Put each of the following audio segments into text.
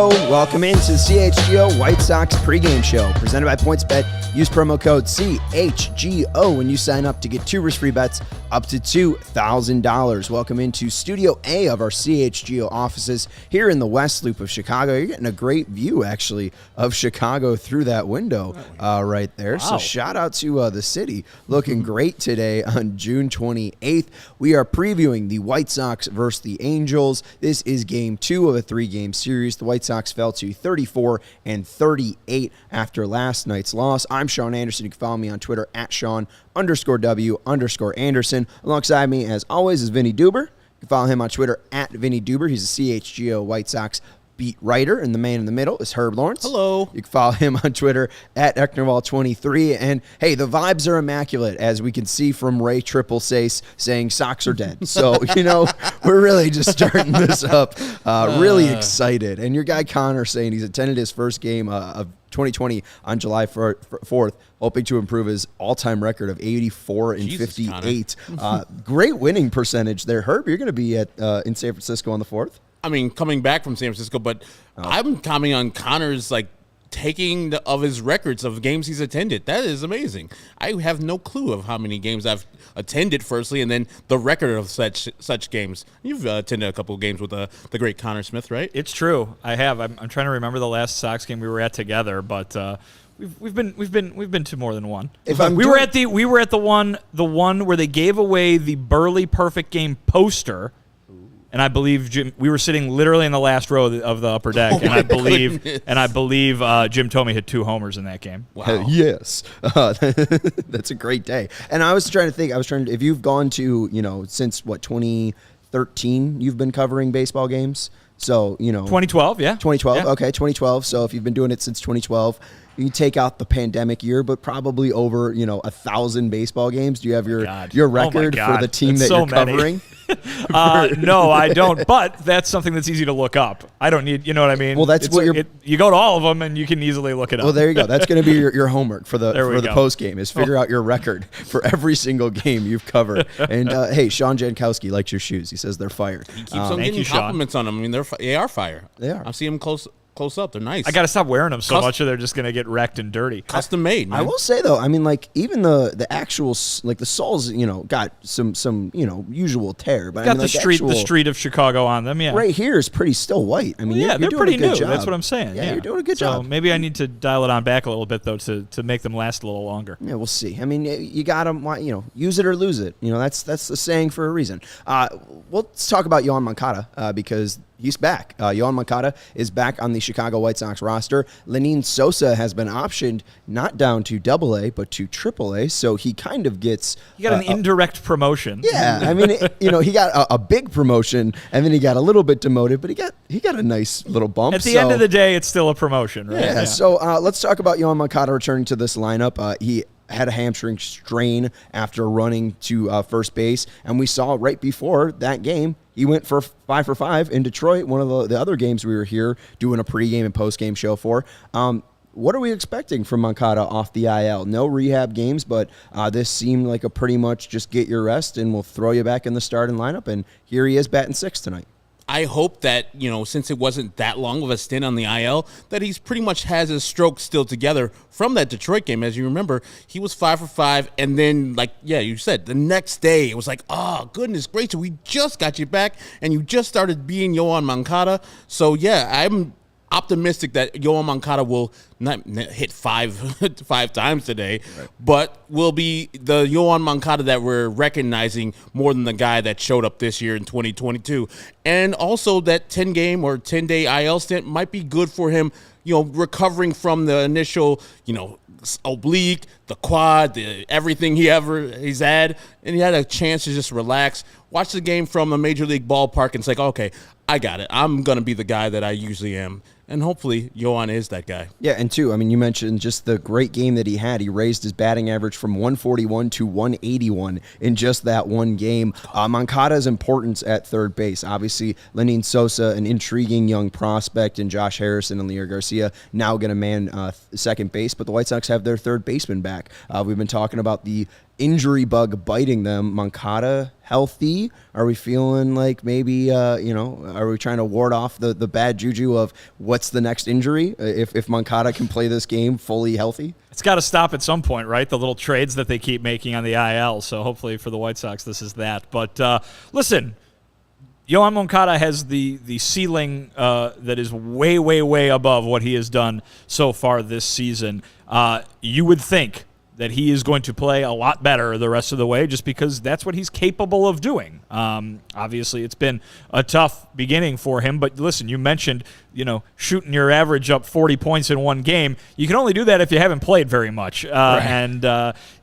Hello, welcome into the CHGO White Sox pregame show, presented by PointsBet. Use promo code CHGO when you sign up to get 2 risk-free bets up to $2,000. Welcome into Studio A of our CHGO offices here in the West Loop of Chicago. You're getting a great view, actually, of Chicago through that window right there. Wow. So shout out to the city. Looking great today on June 28th. We are previewing the White Sox versus the Angels. This is game 2 of a 3-game series. The White Sox fell to 34-38 after last night's loss. I'm Sean Anderson. You can follow me on Twitter at Sean_W_Anderson. Alongside me, as always, is Vinnie Duber. You can follow him on Twitter at Vinnie Duber. He's a CHGO White Sox beat writer, and the man in the middle is Herb Lawrence. Hello. You can follow him on Twitter at Ecknerwall23. And hey, the vibes are immaculate, as we can see from Ray Triple Sace saying Sox are dead. So, we're really just starting this up. Really excited. And your guy Connor saying he's attended his first game of 2020 on July 4th, hoping to improve his all-time record of 84-58. Great winning percentage there. Herb, you're going to be at in San Francisco on the 4th? I mean, coming back from San Francisco, but I'm commenting on Connor's taking of his records of games he's attended. That is amazing. I have no clue of how many games I've attended, firstly, and then the record of such games. You've attended a couple of games with the great Connor Smith, right? It's true. I have. I'm trying to remember the last Sox game we were at together, but we've been to more than one. We were at the one where they gave away the Burley Perfect Game poster. And I believe Jim. We were sitting literally in the last row of the upper deck, and I believe Jim Thome hit 2 homers in that game. Wow! Yes, that's a great day. And I was trying to think. If you've gone to since 2013, you've been covering baseball games. So 2012, yeah. 2012, yeah. Okay, 2012. So if you've been doing it since 2012. You can take out the pandemic year, but probably over 1,000 baseball games. Do you have your record for the team that you're covering? No, I don't. But that's something that's easy to look up. I don't need, you know what I mean? Well, that's you go to all of them and you can easily look it up. Well, there you go. That's going to be your homework for the post game is figure out your record for every single game you've covered. And hey, Sean Jankowski likes your shoes. He says they're fire. He keeps on getting compliments on them. I mean, they are fire. They are. I see them close up. They're nice. I got to stop wearing them so much or they're just going to get wrecked and dirty. Custom made, man. I will say, though, I mean, even the actual, the soles, got some usual tear. But got the street of Chicago on them, yeah. Right here is pretty still white. I mean, yeah, you're they're pretty doing a new. good job. That's what I'm saying. Yeah, you're doing a good job. So maybe I need to dial it on back a little bit, though, to make them last a little longer. Yeah, we'll see. I mean, you got them, use it or lose it. That's the saying for a reason. Let's talk about Yoan Moncada because he's back. Yoan Moncada is back on the Chicago White Sox roster. Lenin Sosa has been optioned not down to AA, but to AAA, so he kind of gets... He got an indirect promotion. Yeah, I mean, he got a big promotion, and then he got a little bit demoted, but he got a nice little bump. At the end of the day, it's still a promotion, right? Yeah, so let's talk about Yoan Moncada returning to this lineup. He had a hamstring strain after running to first base, and we saw right before that game, he went for 5 for 5 in Detroit, one of the other games we were here doing a pregame and postgame show for. What are we expecting from Moncada off the IL? No rehab games, but this seemed like a pretty much just get your rest and we'll throw you back in the starting lineup, and here he is batting 6th tonight. I hope that, since it wasn't that long of a stint on the IL, that he's pretty much has his stroke still together from that Detroit game. As you remember, he was 5 for 5, and then, you said, the next day, it was like, oh, goodness gracious, we just got you back, and you just started being Yoan Moncada. So, yeah, I'm optimistic that Yoan Moncada will not hit five times today, right, but will be the Yoan Moncada that we're recognizing more than the guy that showed up this year in 2022. And also that 10-game or 10-day IL stint might be good for him, recovering from the initial, oblique, the quad, everything he's had, and he had a chance to just relax, watch the game from a major league ballpark, and it's like, okay, I got it. I'm going to be the guy that I usually am. And hopefully, Yoan is that guy. Yeah, and two, I mean, you mentioned just the great game that he had. He raised his batting average from 141 to 181 in just that one game. Moncada's importance at third base. Obviously, Lenin Sosa, an intriguing young prospect, and Josh Harrison and Leo Garcia now going to man second base. But the White Sox have their third baseman back. We've been talking about the injury bug biting them. Moncada healthy? Are we feeling like maybe, are we trying to ward off the bad juju of what's the next injury if Moncada can play this game fully healthy? It's got to stop at some point, right? The little trades that they keep making on the IL. So hopefully for the White Sox, this is that. But listen, Yoan Moncada has the ceiling that is way, way, way above what he has done so far this season. You would think that he is going to play a lot better the rest of the way just because that's what he's capable of doing. Obviously, it's been a tough beginning for him, but listen, you mentioned, shooting your average up 40 points in one game. You can only do that if you haven't played very much. Right. And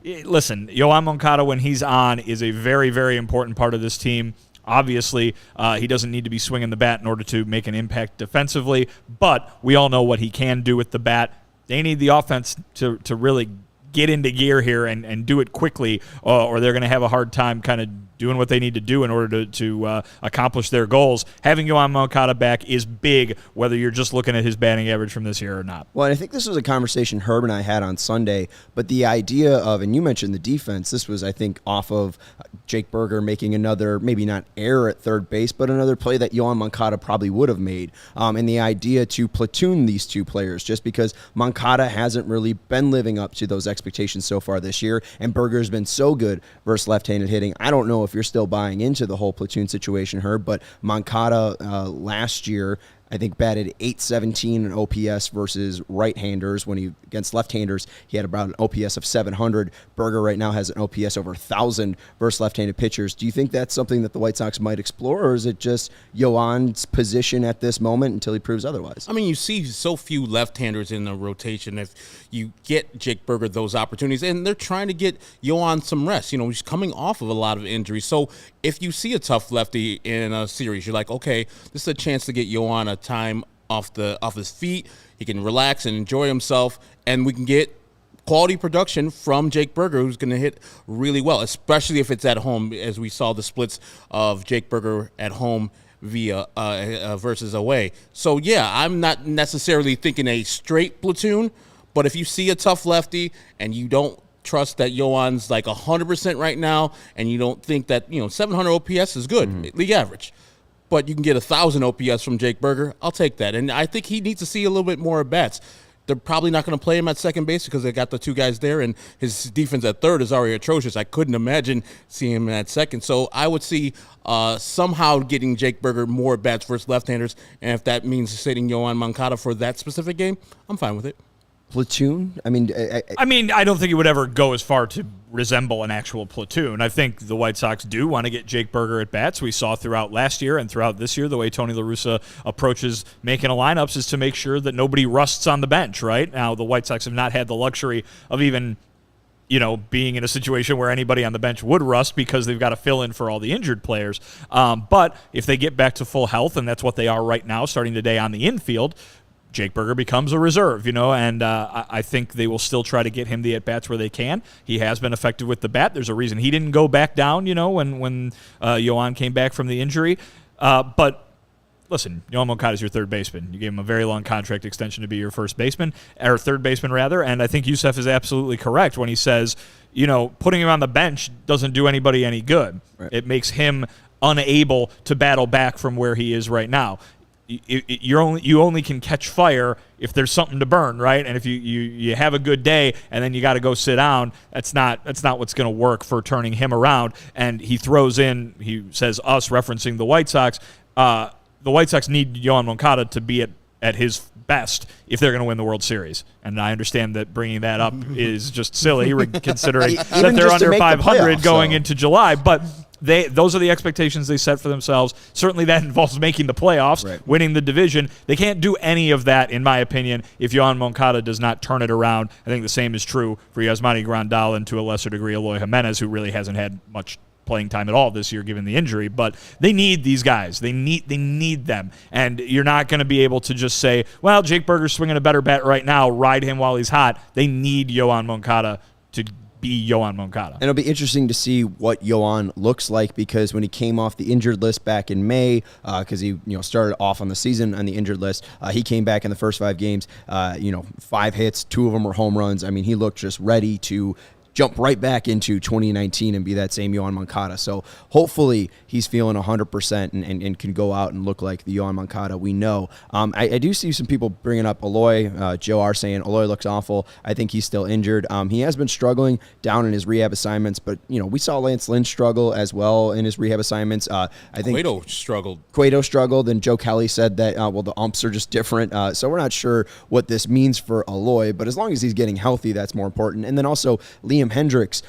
listen, Yoan Moncada, when he's on, is a very, very important part of this team. Obviously, he doesn't need to be swinging the bat in order to make an impact defensively, but we all know what he can do with the bat. They need the offense to really get into gear here and do it quickly, or they're going to have a hard time kind of doing what they need to do in order to accomplish their goals. Having Yoan Moncada back is big, whether you're just looking at his batting average from this year or not. Well, and I think this was a conversation Herb and I had on Sunday, but the idea of, and you mentioned the defense, this was, I think, off of Jake Burger making another, maybe not error at third base, but another play that Yoan Moncada probably would have made. And the idea to platoon these two players, just because Moncada hasn't really been living up to those expectations so far this year, and Burger's been so good versus left-handed hitting. I don't know if you're still buying into the whole platoon situation, Herb, but Moncada last year, I think, batted .817 in OPS versus right-handers. When he against left-handers, he had about an OPS of 700. Burger right now has an OPS over 1,000 versus left-handed pitchers. Do you think that's something that the White Sox might explore, or is it just Yoan's position at this moment until he proves otherwise? I mean, you see so few left-handers in the rotation. If you get Jake Burger those opportunities, and they're trying to get Yoan some rest. He's coming off of a lot of injuries. So if you see a tough lefty in a series, you're like, okay, this is a chance to get Yoan a time off his feet. He can relax and enjoy himself, and we can get quality production from Jake Burger, who's going to hit really well, especially if it's at home, as we saw the splits of Jake Burger at home via versus away. So yeah, I'm not necessarily thinking a straight platoon, but if you see a tough lefty and you don't trust that Yoan's like 100% right now, and you don't think that 700 OPS is good, league average, but you can get 1,000 OPS from Jake Burger, I'll take that. And I think he needs to see a little bit more at bats. They're probably not going to play him at second base because they got the two guys there, and his defense at third is already atrocious. I couldn't imagine seeing him at second. So I would see somehow getting Jake Burger more at bats versus left-handers, and if that means sitting Yoan Moncada for that specific game, I'm fine with it. Platoon? I mean, I don't think it would ever go as far to resemble an actual platoon. I think the White Sox do want to get Jake Burger at bats. We saw throughout last year and throughout this year the way Tony La Russa approaches making a lineups is to make sure that nobody rusts on the bench, right? Now, the White Sox have not had the luxury of even being in a situation where anybody on the bench would rust because they've got to fill in for all the injured players. But if they get back to full health, and that's what they are right now, starting today on the infield, Jake Burger becomes a reserve, and I think they will still try to get him the at-bats where they can. He has been effective with the bat. There's a reason he didn't go back down, when Yoan came back from the injury. But listen, Yoan Moncada is your third baseman. You gave him a very long contract extension to be your first baseman, or third baseman rather, and I think Youssef is absolutely correct when he says, putting him on the bench doesn't do anybody any good. Right. It makes him unable to battle back from where he is right now. You only can catch fire if there's something to burn, right? And if you have a good day and then you got to go sit down, that's not what's going to work for turning him around. And he throws in, he says us referencing the White Sox. The White Sox need Yoan Moncada to be at his best if they're going to win the World Series. And I understand that bringing that up is just silly, considering that they're under 500 going into July, but those are the expectations they set for themselves. Certainly that involves making the playoffs, right, winning the division. They can't do any of that, in my opinion, if Yoan Moncada does not turn it around. I think the same is true for Yasmani Grandal and to a lesser degree Eloy Jimenez, who really hasn't had much playing time at all this year given the injury. But they need these guys. They need them. And you're not going to be able to just say, well, Jake Burger's swinging a better bat right now, ride him while he's hot. They need Yoan Moncada to be Yoan Moncada. And it'll be interesting to see what Yoan looks like, because when he came off the injured list back in May, because he started off on the season on the injured list, he came back in the first 5 games, 5 hits, 2 of them were home runs. I mean, he looked just ready to jump right back into 2019 and be that same Yoan Moncada. So hopefully he's feeling 100% and can go out and look like the Yoan Moncada we know. I do see some people bringing up Eloy. Joe R saying Eloy looks awful. I think he's still injured. He has been struggling down in his rehab assignments, but we saw Lance Lynn struggle as well in his rehab assignments. I think Cueto struggled, and Joe Kelly said that the umps are just different. So we're not sure what this means for Eloy, but as long as he's getting healthy, that's more important. And then also Liam Hendriks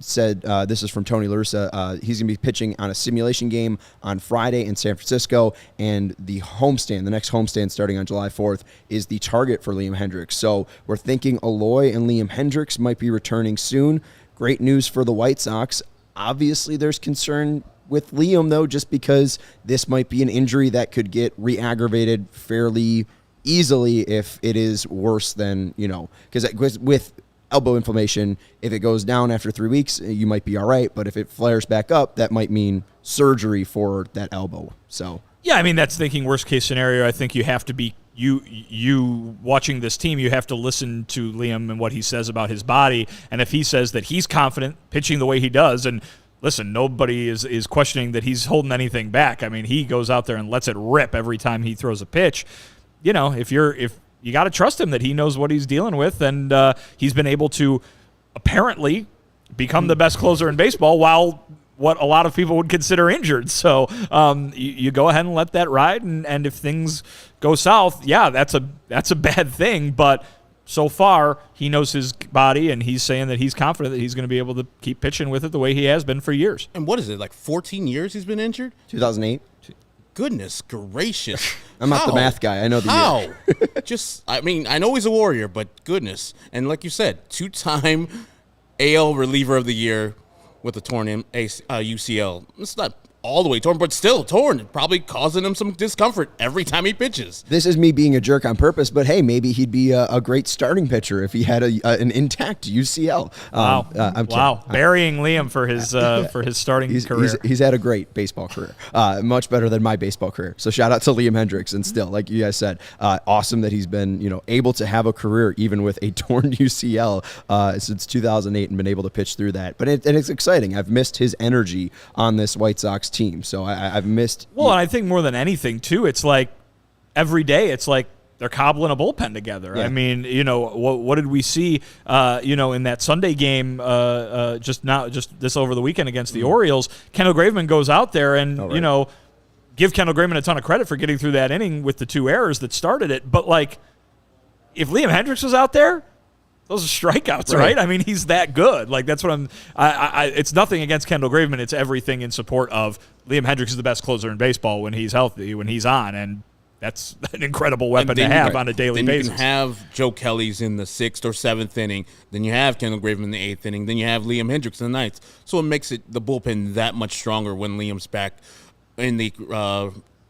said, this is from Tony La Russa, he's going to be pitching on a simulation game on Friday in San Francisco, and the next homestand starting on July 4th is the target for Liam Hendriks. So we're thinking Eloy and Liam Hendriks might be returning soon. Great news for the White Sox. Obviously, there's concern with Liam, though, just because this might be an injury that could get re-aggravated fairly easily if it is worse than, because with elbow inflammation, if it goes down after 3 weeks, you might be all right. But if it flares back up, that might mean surgery for that elbow. So yeah, I mean, that's thinking worst case scenario. I think you have to be you watching this team, you have to listen to Liam and what he says about his body. And if he says that he's confident pitching the way he does, and listen, nobody is questioning that he's holding anything back. I mean, he goes out there and lets it rip every time he throws a pitch. If you got to trust him that he knows what he's dealing with, and he's been able to apparently become the best closer in baseball while what a lot of people would consider injured. So you go ahead and let that ride, and if things go south, yeah, that's a bad thing. But so far, he knows his body, and he's saying that he's confident that he's going to be able to keep pitching with it the way he has been for years. And what is it, like 14 years he's been injured? 2008. Goodness gracious. I'm not the math guy. I know the year. I know he's a warrior, but goodness. And like you said, 2-time AL reliever of the year with a torn UCL. It's not all the way torn, but still torn, probably causing him some discomfort every time he pitches. This is me being a jerk on purpose, but hey, maybe he'd be a great starting pitcher if he had an intact UCL. Wow. Burying Liam for his starting career. He's had a great baseball career, much better than my baseball career. So shout out to Liam Hendriks, and still, like you guys said, awesome that he's been able to have a career even with a torn UCL since 2008 and been able to pitch through that. But it's exciting. I've missed his energy on this White Sox team, so I've missed. Well, and I think more than anything too, it's like every day it's like they're cobbling a bullpen together. Yeah. I mean, what did we see in that Sunday game just this over the weekend against the Orioles? Kendall Graveman goes out there and give Kendall Graveman a ton of credit for getting through that inning with the 2 errors that started it, but like if Liam Hendriks was out there, those are strikeouts, right? I mean, he's that good. Like, that's what it's nothing against Kendall Graveman. It's everything in support of Liam Hendriks is the best closer in baseball when he's healthy, when he's on, and that's an incredible weapon to have on a daily basis. You can have Joe Kelly's in the 6th or 7th inning. Then you have Kendall Graveman in the 8th inning. Then you have Liam Hendriks in the 9th. So it makes the bullpen that much stronger when Liam's back in the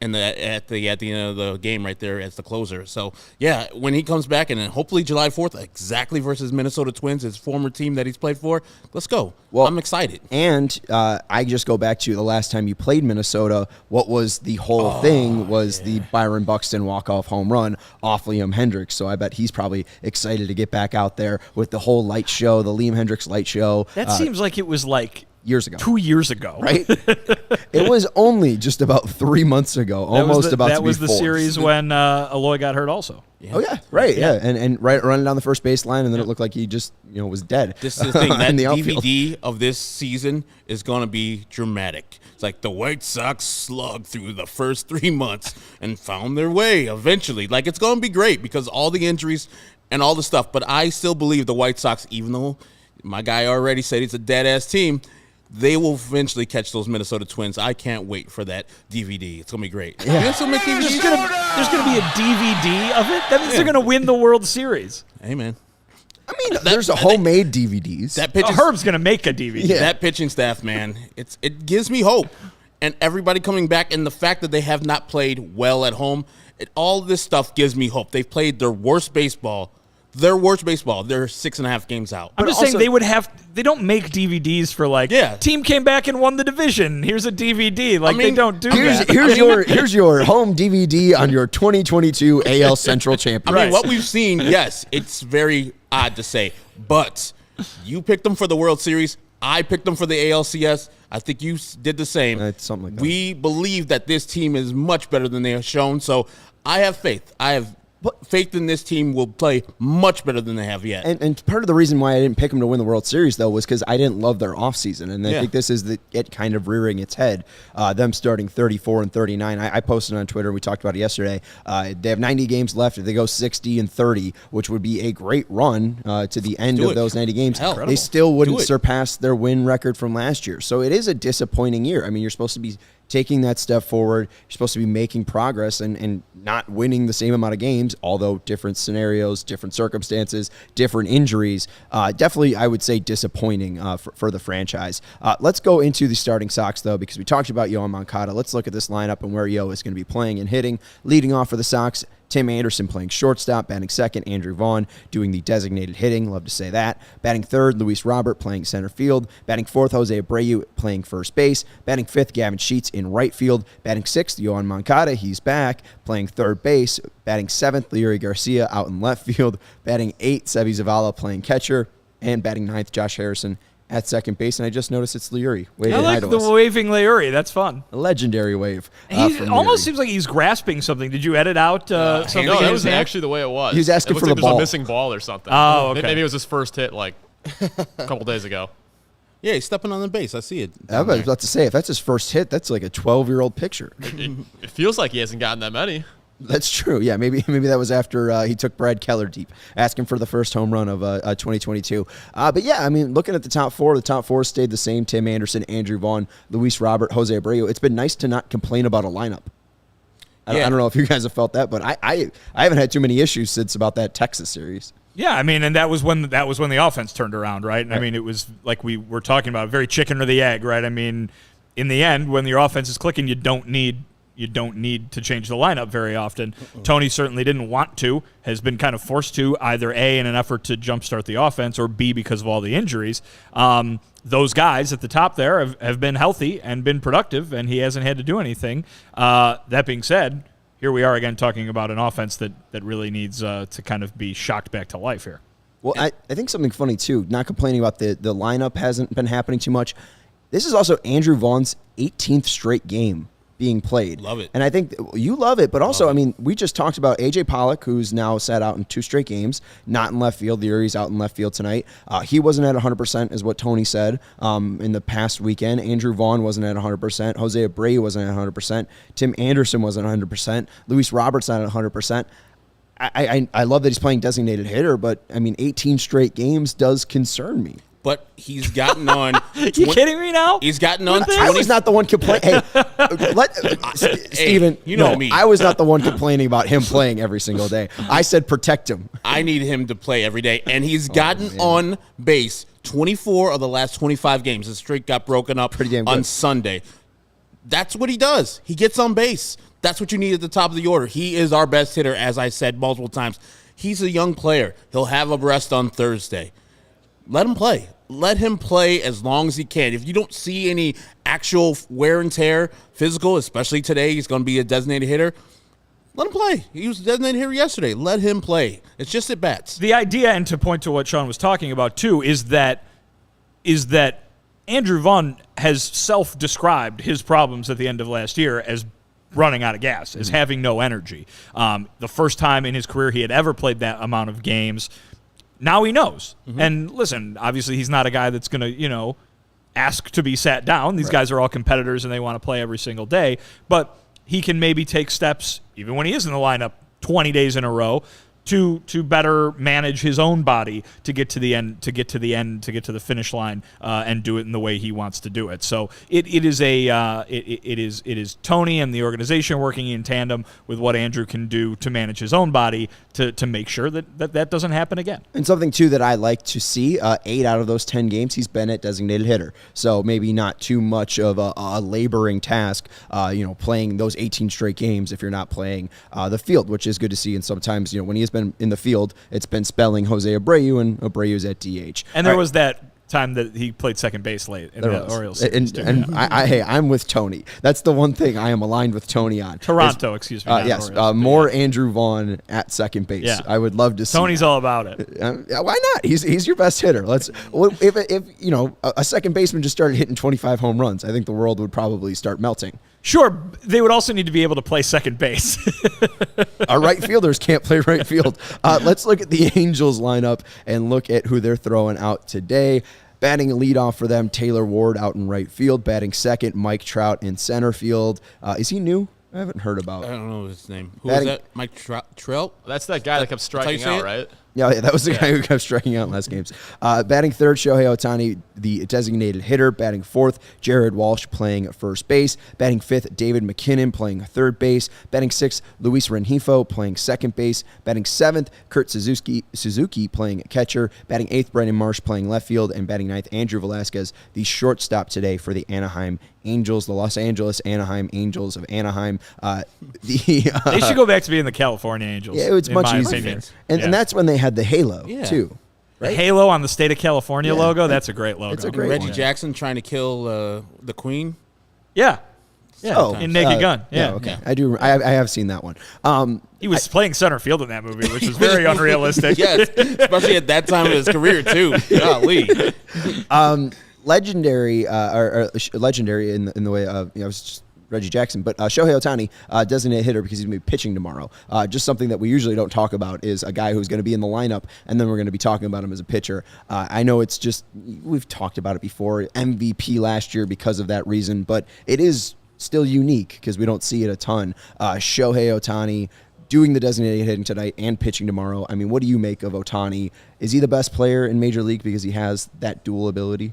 at the end of the game right there as the closer. So yeah, when he comes back, and then hopefully July 4th, exactly versus Minnesota Twins, his former team that he's played for, let's go. Well, I'm excited. And I just go back to the last time you played Minnesota. What was the whole thing was the Byron Buxton walk-off home run off Liam Hendriks. So I bet he's probably excited to get back out there with the whole light show, the Liam Hendriks light show. That seems like it was like years ago. 2 years ago. Right? It was only just about 3 months ago, that was the series when Eloy got hurt also. Yeah. Oh, yeah. Right, yeah. And running down the first baseline, and then it looked like he just, was dead. This is the thing. That DVD of this season is going to be dramatic. It's like the White Sox slugged through the first 3 months and found their way eventually. Like, it's going to be great because all the injuries and all the stuff. But I still believe the White Sox, even though my guy already said it's a dead-ass team, they will eventually catch those Minnesota Twins. I can't wait for that DVD. It's going to be great. Yeah. There's going to be a DVD of it? That means they're going to win the World Series. Hey, man. I mean, there's homemade DVDs. Herb's going to make a DVD. Yeah. That pitching staff, man, it gives me hope. And everybody coming back, and the fact that they have not played well at home, all this stuff gives me hope. They've played their worst baseball. They're 6.5 games out. I'm just saying they don't make DVDs for team came back and won the division. Here's a DVD. They don't do that. Here's your home DVD on your 2022 AL Central champion. I mean, what we've seen, yes, it's very odd to say, but You picked them for the World Series. I picked them for the ALCS. I think you did the same. It's something like that. We believe that this team is much better than they have shown, so I have faith. I have faith in this team will play much better than they have yet. And part of the reason why I didn't pick them to win the World Series, though, was because I didn't love their offseason. And I think this is it kind of rearing its head, them starting 34 and 39. I posted on Twitter. We talked about it yesterday. They have 90 games left. If they go 60 and 30, which would be a great run to the end of those 90 games, they still wouldn't surpass their win record from last year. So it is a disappointing year. I mean, you're supposed to be taking that step forward. You're supposed to be making progress and not winning the same amount of games, although different scenarios, different circumstances, different injuries. Definitely, I would say, disappointing for the franchise. Let's go into the starting Sox, though, because we talked about Yoan Moncada. Let's look at this lineup and where Yo is going to be playing and hitting. Leading off for the Sox, Tim Anderson playing shortstop. Batting second, Andrew Vaughn doing the designated hitting. Love to say that. Batting third, Luis Robert playing center field. Batting fourth, Jose Abreu playing first base. Batting fifth, Gavin Sheets in right field. Batting sixth, Yoan Moncada, he's back, playing third base. Batting seventh, Leury Garcia out in left field. Batting eighth, Seby Zavala playing catcher. And batting ninth, Josh Harrison at second base, and I just noticed it's Leury. I like the waving Leury. That's fun. A legendary wave. He almost seems like he's grasping something. Did you edit out something? No, that was actually the way it was. He was asking for the ball. It ball. was a missing ball or something. Oh, okay. Maybe it was his first hit like a couple days ago. Yeah, he's stepping on the base. I see it. I was about to say, if that's his first hit, that's like a 12-year-old picture. It feels like he hasn't gotten that many. That's true. Yeah, maybe that was after he took Brad Keller deep, asking for the first home run of 2022. But yeah, I mean, looking at the top four stayed the same. Tim Anderson, Andrew Vaughn, Luis Robert, Jose Abreu. It's been nice to not complain about a lineup. I don't know if you guys have felt that, but I haven't had too many issues since about that Texas series. Yeah, I mean, and that was when the offense turned around, right? And I mean, it was like we were talking about, very chicken or the egg, right? I mean, in the end, when your offense is clicking, you don't need to change the lineup very often. Tony certainly didn't want to, has been kind of forced to, either A, in an effort to jumpstart the offense, or B, because of all the injuries. Those guys at the top there have been healthy and been productive, and he hasn't had to do anything. That being said, here we are again talking about an offense that really needs to kind of be shocked back to life here. Well, I think something funny, too, not complaining about the lineup hasn't been happening too much. This is also Andrew Vaughn's 18th straight game being played. Love it. And I think you love it, but also, I mean, we just talked about A.J. Pollock, who's now sat out in 2 straight games, not in left field. Leury's out in left field tonight. He wasn't at 100%, is what Tony said in the past weekend. Andrew Vaughn wasn't at 100%. Jose Abreu wasn't at 100%. Tim Anderson wasn't 100%. Luis Robert's not at 100%. I love that he's playing designated hitter, but, I mean, 18 straight games does concern me. But he's gotten on. You kidding me now? He's gotten on 20. I was not the one complaining. Hey, Steven, you know me. I was not the one complaining about him playing every single day. I said protect him. I need him to play every day, and he's gotten on base 24 of the last 25 games. His streak got broken up Pretty damn good. on Sunday. That's what he does. He gets on base. That's what you need at the top of the order. He is our best hitter, as I said multiple times. He's a young player. He'll have a rest on Thursday. Let him play. Let him play as long as he can. If you don't see any actual wear and tear, physical, especially today, he's going to be a designated hitter. Let him play. He was a designated hitter yesterday. Let him play. It's just at bats. The idea, and to point to what Sean was talking about too, is that Andrew Vaughn has self-described his problems at the end of last year as running out of gas, as having no energy. The first time in his career he had ever played that amount of games. Now he knows. And listen, obviously he's not a guy that's going to, ask to be sat down. These guys are all competitors and they want to play every single day. But he can maybe take steps, even when he is in the lineup 20 days in a row, to better manage his own body to get to the end, to get to the finish line, and do it in the way he wants to do it. So it is Tony and the organization working in tandem with what Andrew can do to manage his own body to make sure that doesn't happen again. And something, too, that I like to see, 8 out of those 10 games, he's been at designated hitter. So maybe not too much of a laboring task, playing those 18 straight games if you're not playing the field, which is good to see. And sometimes, when he has been in the field, it's been spelling Jose Abreu, and Abreu's at DH. And there was that time that he played second base late in the Orioles series. And I'm with Tony. That's the one thing I am aligned with Tony on. Toronto, excuse me. Yes, more Andrew Vaughn at second base. Yeah. I would love to see Tony's that. all about it. Why not? He's your best hitter. If you know a second baseman just started hitting 25 home runs, I think the world would probably start melting. Sure, they would also need to be able to play second base. Our right fielders can't play right field. Let's look at the Angels lineup and look at who they're throwing out today. Batting leadoff for them, Taylor Ward out in right field. Batting second, Mike Trout in center field. Is he new? I haven't heard about. I don't know his name. Who is that? Mike Trout? That's that guy that kept striking out, right? Yeah, that was the guy who kept striking out in last games. Batting third, Shohei Ohtani, the designated hitter. Batting fourth, Jared Walsh playing first base. Batting fifth, David McKinnon playing third base. Batting sixth, Luis Rengifo playing second base. Batting seventh, Kurt Suzuki playing catcher. Batting eighth, Brendan Marsh playing left field. And batting ninth, Andrew Velazquez, the shortstop today for the Anaheim Angels, the Los Angeles Anaheim Angels of Anaheim. They should go back to being the California Angels. Yeah, it's much easier. And that's when they had the halo, too. Right? The halo on the state of California logo, that's a great logo. It's a great Reggie one. Jackson trying to kill the Queen. Yeah. In Naked Gun. Yeah. Okay. I do. I have seen that one. He was playing center field in that movie, which was very unrealistic. Yes, especially at that time of his career, too. Golly. Legendary in the way of, it was just Reggie Jackson, but Shohei Ohtani, designated hitter because he's going to be pitching tomorrow. Just something that we usually don't talk about is a guy who's going to be in the lineup, and then we're going to be talking about him as a pitcher. I know it's just, we've talked about it before, MVP last year because of that reason, but it is still unique because we don't see it a ton. Shohei Ohtani doing the designated hitting tonight and pitching tomorrow. I mean, what do you make of Ohtani? Is he the best player in Major League because he has that dual ability?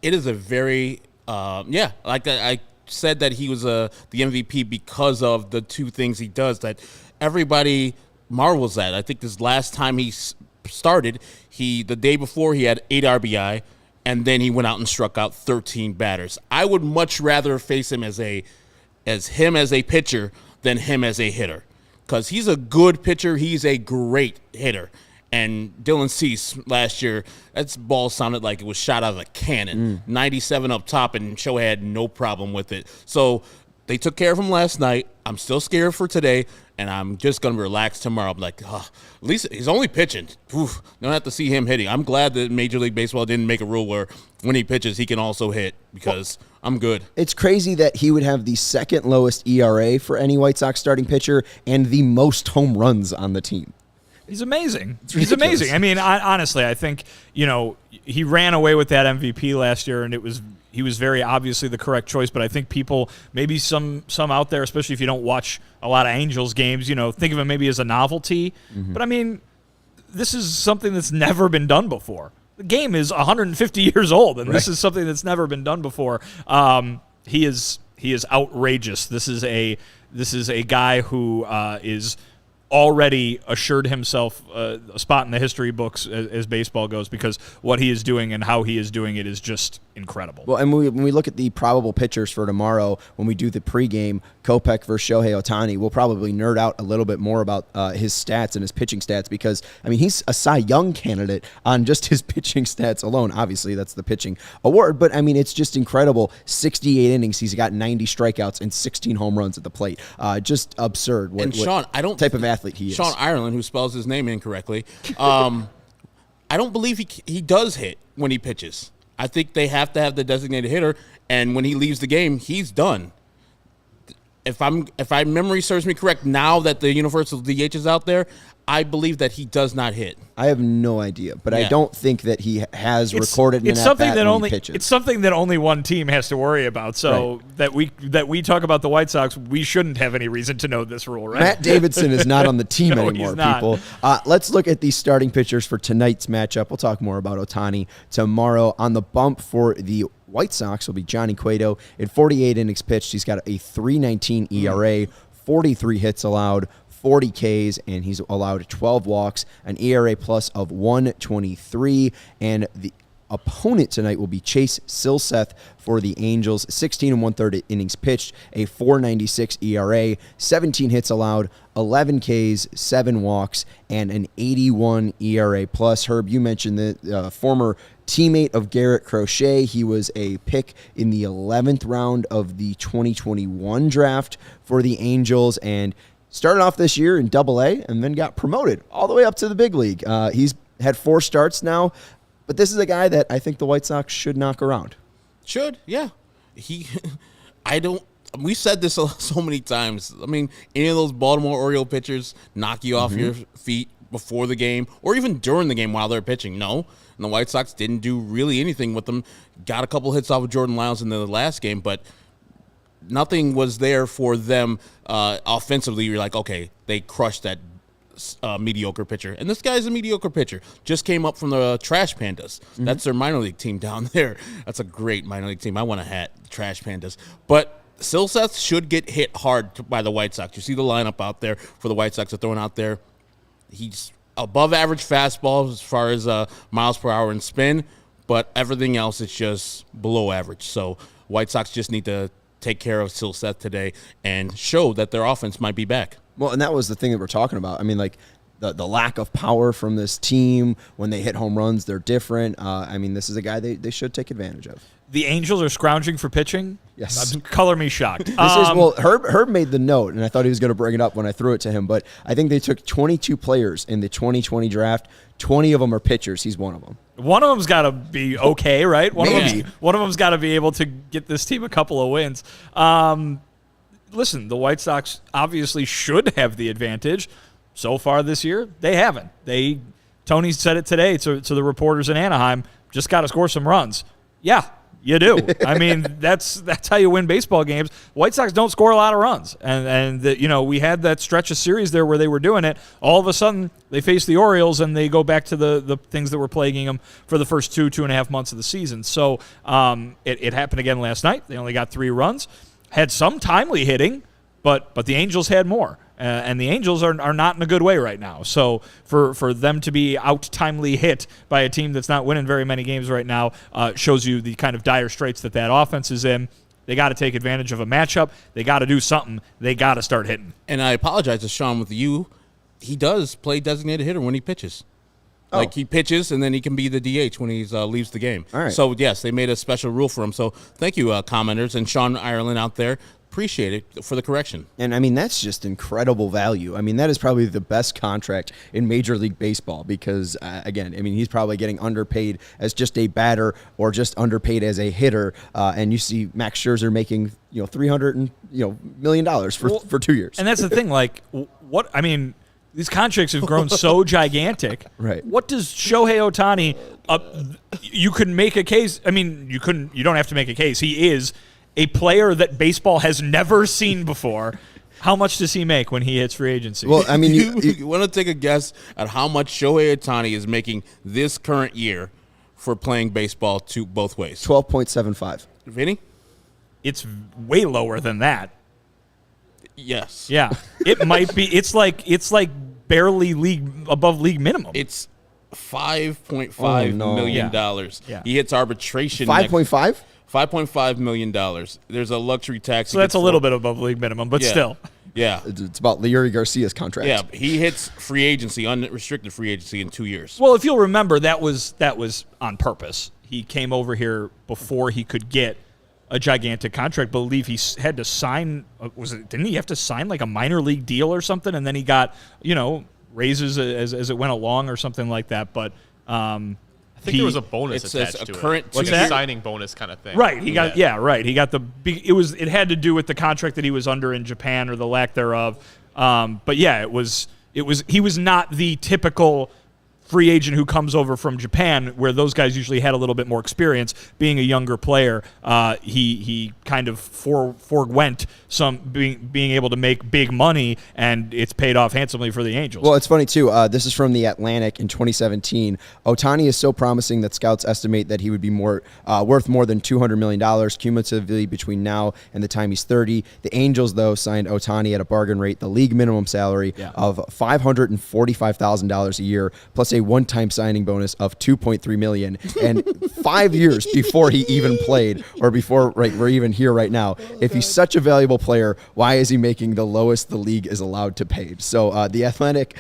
It is a very, like I said that he was the MVP because of the two things he does that everybody marvels at. I think this last time he started, the day before he had 8 RBI, and then he went out and struck out 13 batters. I would much rather face him as him as a pitcher than him as a hitter, because he's a good pitcher. He's a great hitter. And Dylan Cease last year, that ball sounded like it was shot out of a cannon. 97 up top, and Shohei had no problem with it. So they took care of him last night. I'm still scared for today, and I'm just going to relax tomorrow. I'm like, at least he's only pitching. Don't have to see him hitting. I'm glad that Major League Baseball didn't make a rule where when he pitches, he can also hit, because I'm good. It's crazy that he would have the second lowest ERA for any White Sox starting pitcher and the most home runs on the team. He's amazing. He's amazing. I mean, honestly, I think, he ran away with that MVP last year, and he was very obviously the correct choice. But I think people, maybe some out there, especially if you don't watch a lot of Angels games, think of him maybe as a novelty. Mm-hmm. But I mean, this is something that's never been done before. The game is 150 years old, and This is something that's never been done before. He is outrageous. This is a guy who is already assured himself a spot in the history books as baseball goes, because what he is doing and how he is doing it is just incredible. Well, and when we look at the probable pitchers for tomorrow, when we do the pregame, Kopech versus Shohei Ohtani, we'll probably nerd out a little bit more about his stats and his pitching stats, because, I mean, he's a Cy Young candidate on just his pitching stats alone. Obviously, that's the pitching award, but, I mean, it's just incredible. 68 innings, he's got 90 strikeouts and 16 home runs at the plate. Just absurd. Sean, I don't type of athlete he is. Sean Ireland, who spells his name incorrectly, I don't believe he does hit when he pitches. I think they have to have the designated hitter, and when he leaves the game, he's done. If my memory serves me correct, now that the universal DH is out there, I believe that he does not hit. I have no idea, but I don't think that he has recorded an at-bat when he pitches. It's something that only one team has to worry about. So that we talk about the White Sox, we shouldn't have any reason to know this rule, right? Matt Davidson is not on the team No, anymore, he's not. people. Let's look at the starting pitchers for tonight's matchup. We'll talk more about Ohtani tomorrow. On the bump for the White Sox will be Johnny Cueto. In 48 innings pitched, he's got a 3.19 ERA, 43 hits allowed, 40 Ks, and he's allowed 12 walks, an ERA plus of 1.23, and the opponent tonight will be Chase Silseth for the Angels. 16 1/3 innings pitched, a 4.96 ERA, 17 hits allowed, 11 Ks, 7 walks, and an 81 ERA plus. Herb, you mentioned the former teammate of Garrett Crochet. He was a pick in the 11th round of the 2021 draft for the Angels and started off this year in Double-A and then got promoted all the way up to the big league. He's had 4 starts now, but this is a guy that I think the White Sox should knock around. Should, yeah. We said this so many times. I mean, any of those Baltimore Oriole pitchers knock you off your feet before the game or even during the game while they're pitching. No. And the White Sox didn't do really anything with them. Got a couple hits off of Jordan Lyles in the last game, but nothing was there for them offensively. You're like, okay, they crushed that mediocre pitcher. And this guy's a mediocre pitcher. Just came up from the Trash Pandas. That's their minor league team down there. That's a great minor league team. I want a hat, Trash Pandas. But Silseth should get hit hard by the White Sox. You see the lineup out there for the White Sox are throwing out there. He's above average fastball as far as miles per hour and spin, but everything else is just below average. So White Sox just need to take care of Silseth today and show that their offense might be back. Well, and that was the thing that we're talking about. I mean, like the lack of power from this team. When they hit home runs, they're different. I mean, this is a guy they should take advantage of. The Angels are scrounging for pitching? Yes. Color me shocked. Herb made the note, and I thought he was going to bring it up when I threw it to him, but I think they took 22 players in the 2020 draft. 20 of them are pitchers. He's one of them. One of them's got to be okay, right? One of them's got to be able to get this team a couple of wins. Listen, the White Sox obviously should have the advantage. So far this year, they haven't. Tony said it today to the reporters in Anaheim, just got to score some runs. Yeah, you do. I mean, that's how you win baseball games. White Sox don't score a lot of runs. And we had that stretch of series there where they were doing it. All of a sudden, they face the Orioles, and they go back to the things that were plaguing them for the first 2.5 months of the season. So it happened again last night. They only got 3 runs. Had some timely hitting, but the Angels had more. And the Angels are not in a good way right now. So for them to be out-timely hit by a team that's not winning very many games right now shows you the kind of dire straits that offense is in. They got to take advantage of a matchup. They got to do something. They got to start hitting. And I apologize to Sean with you. He does play designated hitter when he pitches. Oh. Like he pitches, and then he can be the DH when he leaves the game. All right. So, yes, they made a special rule for him. So thank you, commenters, and Sean Ireland out there. Appreciate it for the correction. And I mean, that's just incredible value. I mean, that is probably the best contract in Major League Baseball because, again, I mean, he's probably getting underpaid as just a batter or just underpaid as a hitter. And you see Max Scherzer making, $300 million for 2 years. And that's the thing. Like, what? I mean, these contracts have grown so gigantic. Right. What does Shohei Ohtani? You can make a case. I mean, you couldn't. You don't have to make a case. He is a player that baseball has never seen before. How much does he make when he hits free agency? Well, I mean, you want to take a guess at how much Shohei Ohtani is making this current year for playing baseball both ways? 12.75. Vinny? It's way lower than that. Yes. Yeah. It might be. It's like barely above league minimum. It's $5.5 million. Yeah. He hits arbitration. 5.5? $5.5 million. There's a luxury tax. So that's a little bit above league minimum, but still. Yeah. It's about Leury Garcia's contract. Yeah, he hits free agency, unrestricted free agency in 2 years. Well, if you'll remember, that was on purpose. He came over here before he could get a gigantic contract. I believe he had to sign, didn't he have to sign like a minor league deal or something? And then he got, raises as it went along or something like that. But I think there was a bonus attached to it. Like a signing bonus kind of thing. Right. He got right. He got the big. It had to do with the contract that he was under in Japan or the lack thereof. But yeah, it was. He was not the typical free agent who comes over from Japan, where those guys usually had a little bit more experience. Being a younger player, he kind of forewent some being able to make big money, and it's paid off handsomely for the Angels. Well, it's funny, too. This is from The Atlantic in 2017. Ohtani is so promising that scouts estimate that he would be worth more than $200 million cumulatively between now and the time he's 30. The Angels, though, signed Ohtani at a bargain rate, the league minimum salary of $545,000 a year, plus a one-time signing bonus of $2.3 million, and 5 years before he even played, or before we're even here right now. If he's such a valuable player, why is he making the lowest the league is allowed to pay? So the Atlantic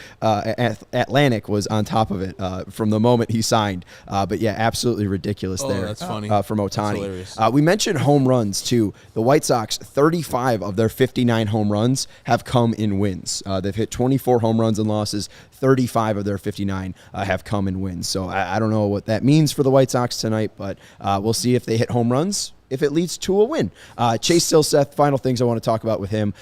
was on top of it from the moment he signed. But yeah, absolutely ridiculous there. That's funny. From Ohtani. We mentioned home runs too. The White Sox, 35 of their 59 home runs have come in wins. They've hit 24 home runs and losses. 35 of their 59 have come in wins. So I don't know what that means for the White Sox tonight, but we'll see if they hit home runs, if it leads to a win. Chase Silseth, final things I want to talk about with him.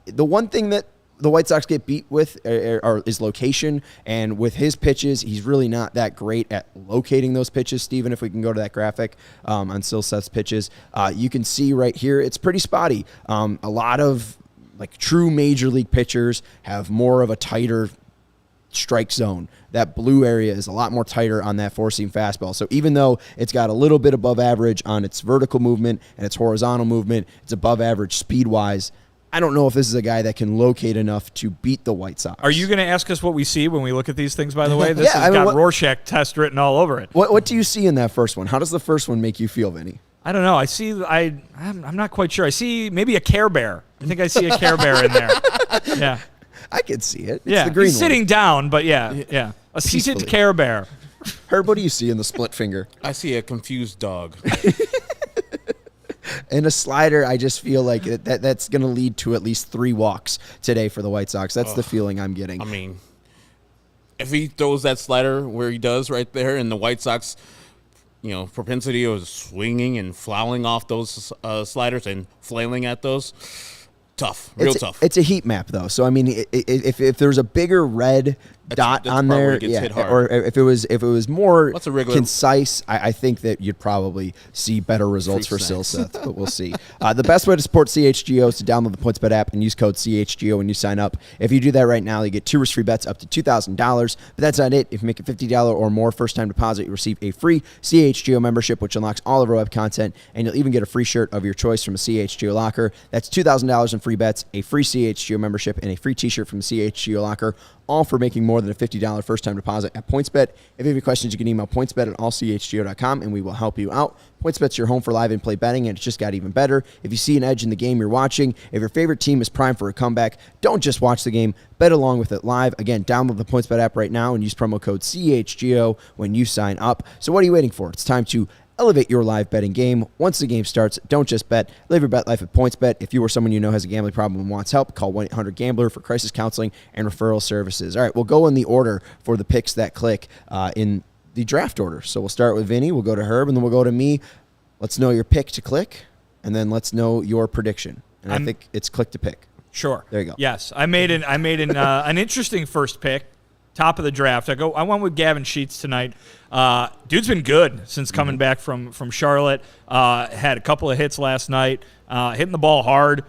The one thing that the White Sox get beat with is location, and with his pitches, he's really not that great at locating those pitches. Steven, if we can go to that graphic on Silseth's pitches, you can see right here, it's pretty spotty. A lot of like true major league pitchers have more of a tighter strike zone. That blue area is a lot more tighter on that four-seam fastball. So even though it's got a little bit above average on its vertical movement and its horizontal movement, it's above average speed-wise. I don't know if this is a guy that can locate enough to beat the White Sox. Are you going to ask us what we see when we look at these things, by the way? This has got Rorschach test written all over it. What do you see in that first one? How does the first one make you feel, Vinny? I don't know. I'm not quite sure. I see maybe a Care Bear. I think I see a Care Bear in there. Yeah. I could see it. It's the green He's sitting down, but yeah. A seated Care Bear. Herb, what do you see in the split finger? I see a confused dog. And a slider, I just feel like that's going to lead to at least 3 walks today for the White Sox. That's the feeling I'm getting. I mean, if he throws that slider where he does right there, and the White Sox, propensity of swinging and fouling off those sliders and flailing at those, tough, real tough. It's a heat map, though. So, I mean, if there's a bigger red dot on there, or if it was more concise, I think that you'd probably see better results for Silseth, but we'll see. The best way to support CHGO is to download the PointsBet app and use code CHGO when you sign up. If you do that right now, you get 2 risk-free bets up to $2,000, but that's not it. If you make a $50 or more first-time deposit, you receive a free CHGO membership, which unlocks all of our web content, and you'll even get a free shirt of your choice from a CHGO locker. That's $2,000 in free bets, a free CHGO membership, and a free t-shirt from a CHGO locker, all for making more than a $50 first-time deposit at PointsBet. If you have any questions, you can email pointsbet@allchgo.com, and we will help you out. PointsBet's your home for live in-play betting, and it's just got even better. If you see an edge in the game you're watching, if your favorite team is primed for a comeback, don't just watch the game, bet along with it live. Again, download the PointsBet app right now and use promo code CHGO when you sign up. So what are you waiting for? It's time to elevate your live betting game. Once the game starts, don't just bet. Live your bet life at PointsBet. If you or someone you know has a gambling problem and wants help, call 1-800-GAMBLER for crisis counseling and referral services. All right, we'll go in the order for the picks that click in the draft order. So we'll start with Vinny, we'll go to Herb, and then we'll go to me. Let's know your pick to click, and then let's know your prediction. And I think it's click to pick. Sure. There you go. Yes, I made an interesting first pick. Top of the draft. I went with Gavin Sheets tonight. Dude's been good since coming back from Charlotte. Had a couple of hits last night. Hitting the ball hard.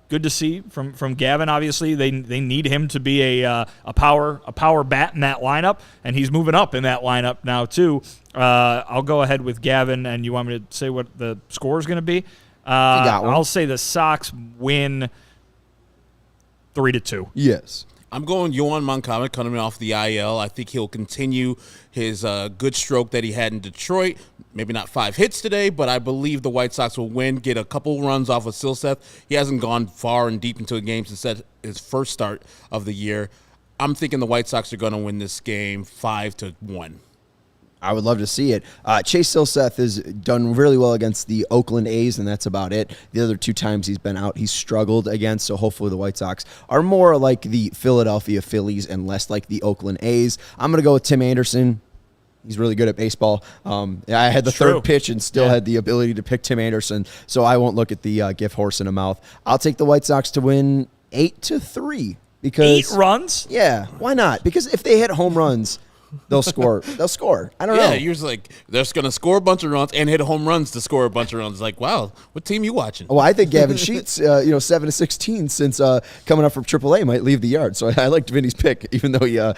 Good to see from Gavin. Obviously, they need him to be a power bat in that lineup, and he's moving up in that lineup now too. I'll go ahead with Gavin, and you want me to say what the score is going to be? I'll say the Sox win 3-2. Yes. I'm going Yohan Moncada coming off the IL. I think he'll continue his good stroke that he had in Detroit. Maybe not 5 hits today, but I believe the White Sox will win, get a couple runs off of Silseth. He hasn't gone far and deep into a game since his first start of the year. I'm thinking the White Sox are going to win this game 5-1. I would love to see it. Chase Silseth has done really well against the Oakland A's, and that's about it. The other 2 times he's been out, he's struggled against, so hopefully the White Sox are more like the Philadelphia Phillies and less like the Oakland A's. I'm going to go with Tim Anderson. He's really good at baseball. I had the third pitch and still had the ability to pick Tim Anderson, so I won't look at the gift horse in the mouth. I'll take the White Sox to win 8-3. Because 8 runs? Yeah, why not? Because if they hit home runs, they'll score. I don't know. Yeah, you're just like, they're just going to score a bunch of runs and hit home runs to score a bunch of runs. Like, wow, what team you watching? Well, I think Gavin Sheets, 7-16 since coming up from AAA might leave the yard. So I liked Vinny's pick, even though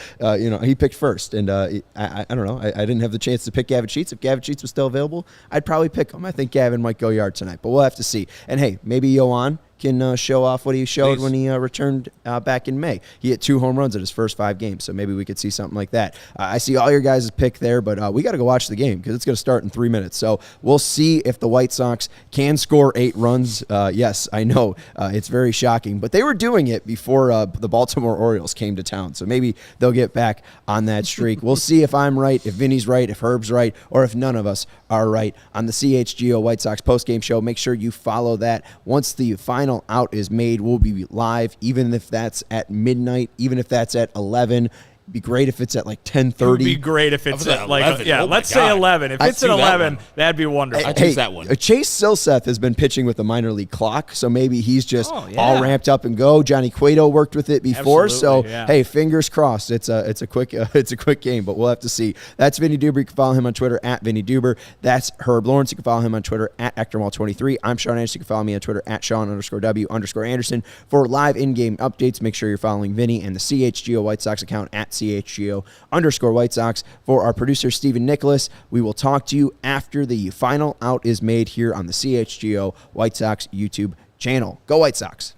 he picked first. And I don't know. I didn't have the chance to pick Gavin Sheets. If Gavin Sheets was still available, I'd probably pick him. I think Gavin might go yard tonight, but we'll have to see. And hey, maybe Yohan can show off what he showed when he returned back in May. He hit 2 home runs in his first 5 games, so maybe we could see something like that. I see all your guys' pick there, but we got to go watch the game because it's going to start in 3 minutes. So we'll see if the White Sox can score 8 runs. Yes, I know it's very shocking, but they were doing it before the Baltimore Orioles came to town, so maybe they'll get back on that streak. We'll see if I'm right, if Vinny's right, if Herb's right, or if none of us are right on the CHGO White Sox postgame show. Make sure you follow that. Once the final out is made, we'll be live, even if that's at midnight, even if that's at 11. It'd be great if it's at like 10:30. It would be great if it's at like 11. let's say 11. If it's at 11, that'd be wonderful. I choose that one. Chase Silseth has been pitching with the minor league clock, so maybe he's just all ramped up and go. Johnny Cueto worked with it before, hey, fingers crossed. It's a quick game, but we'll have to see. That's Vinnie Duber. You can follow him on Twitter at Vinnie Duber. That's Herb Lawrence. You can follow him on Twitter at Ectormall23. I'm Sean Anderson. You can follow me on Twitter at Sean_W_Anderson. For live in-game updates, make sure you're following Vinny and the CHGO White Sox account at CHGO_White Sox. For our producer, Stephen Nicholas, we will talk to you after the final out is made here on the CHGO White Sox YouTube channel. Go White Sox.